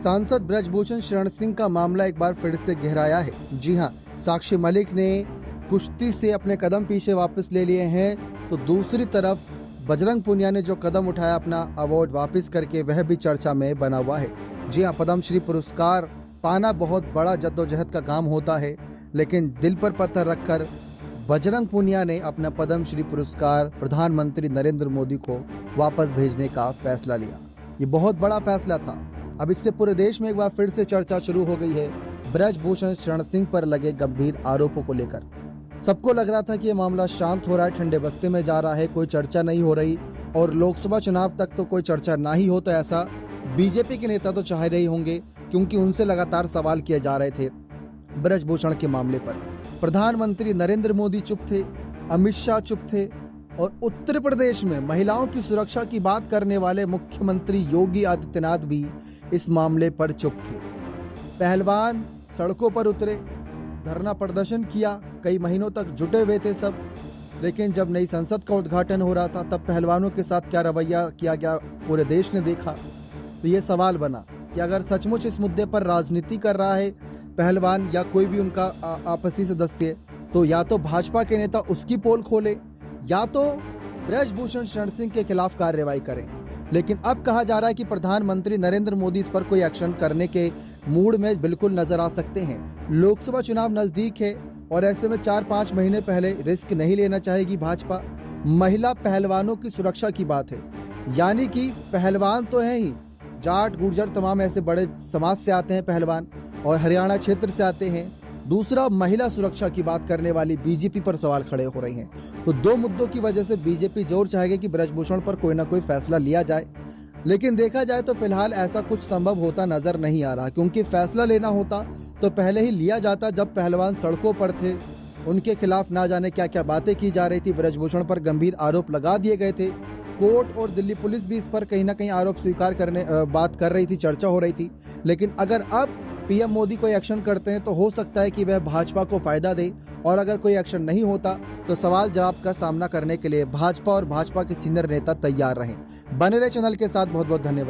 सांसद ब्रजभूषण शरण सिंह का मामला एक बार फिर से गहराया है। जी हां, साक्षी मलिक ने कुश्ती से अपने कदम पीछे वापस ले लिए हैं, तो दूसरी तरफ बजरंग पूनिया ने जो कदम उठाया अपना अवार्ड वापस करके, वह भी चर्चा में बना हुआ है। जी हां, पद्मश्री पुरस्कार पाना बहुत बड़ा जद्दोजहद का काम होता है, लेकिन दिल पर पत्थर रखकर बजरंग पूनिया ने अपना पद्मश्री पुरस्कार प्रधानमंत्री नरेंद्र मोदी को वापस भेजने का फैसला लिया। ये बहुत बड़ा फैसला था। अब इससे पूरे देश में एक बार फिर से चर्चा शुरू हो गई है ब्रजभूषण शरण सिंह पर लगे गंभीर आरोपों को लेकर। सबको लग रहा था कि ये मामला शांत हो रहा है, ठंडे बस्ते में जा रहा है, कोई चर्चा नहीं हो रही और लोकसभा चुनाव तक तो कोई चर्चा ना ही हो, तो ऐसा बीजेपी के नेता तो चाह रहे होंगे, क्योंकि उनसे लगातार सवाल किए जा रहे थे ब्रजभूषण के मामले पर। प्रधानमंत्री नरेंद्र मोदी चुप थे, अमित शाह चुप थे और उत्तर प्रदेश में महिलाओं की सुरक्षा की बात करने वाले मुख्यमंत्री योगी आदित्यनाथ भी इस मामले पर चुप थे। पहलवान सड़कों पर उतरे, धरना प्रदर्शन किया, कई महीनों तक जुटे हुए थे सब, लेकिन जब नई संसद का उद्घाटन हो रहा था तब पहलवानों के साथ क्या रवैया किया गया पूरे देश ने देखा। तो ये सवाल बना कि अगर सचमुच इस मुद्दे पर राजनीति कर रहा है पहलवान या कोई भी उनका आपसी सदस्य, तो या तो भाजपा के नेता उसकी पोल खोले या तो ब्रजभूषण शरण सिंह के खिलाफ कार्रवाई करें। लेकिन अब कहा जा रहा है कि प्रधानमंत्री नरेंद्र मोदी इस पर कोई एक्शन करने के मूड में बिल्कुल नजर आ सकते हैं। लोकसभा चुनाव नजदीक है और ऐसे में 4-5 महीने पहले रिस्क नहीं लेना चाहेगी भाजपा। महिला पहलवानों की सुरक्षा की बात है, यानी कि पहलवान तो है ही, जाट गुर्जर तमाम ऐसे बड़े समाज से आते हैं पहलवान और हरियाणा क्षेत्र से आते हैं। दूसरा, महिला सुरक्षा की बात करने वाली बीजेपी पर सवाल खड़े हो रहे हैं। तो दो मुद्दों की वजह से बीजेपी जोर चाहेगी कि ब्रजभूषण पर कोई ना कोई फैसला लिया जाए, लेकिन देखा जाए तो फिलहाल ऐसा कुछ संभव होता नजर नहीं आ रहा, क्योंकि फैसला लेना होता तो पहले ही लिया जाता जब पहलवान सड़कों पर थे, उनके खिलाफ ना जाने क्या क्या बातें की जा रही थी, ब्रजभूषण पर गंभीर आरोप लगा दिए गए थे। कोर्ट और दिल्ली पुलिस भी इस पर कहीं ना कहीं आरोप स्वीकार करने बात कर रही थी, चर्चा हो रही थी। लेकिन अगर अब पीएम मोदी कोई एक्शन करते हैं तो हो सकता है कि वह भाजपा को फायदा दे, और अगर कोई एक्शन नहीं होता तो सवाल जवाब का सामना करने के लिए भाजपा और भाजपा के सीनियर नेता तैयार रहें। बने रहे चैनल के साथ। बहुत बहुत धन्यवाद।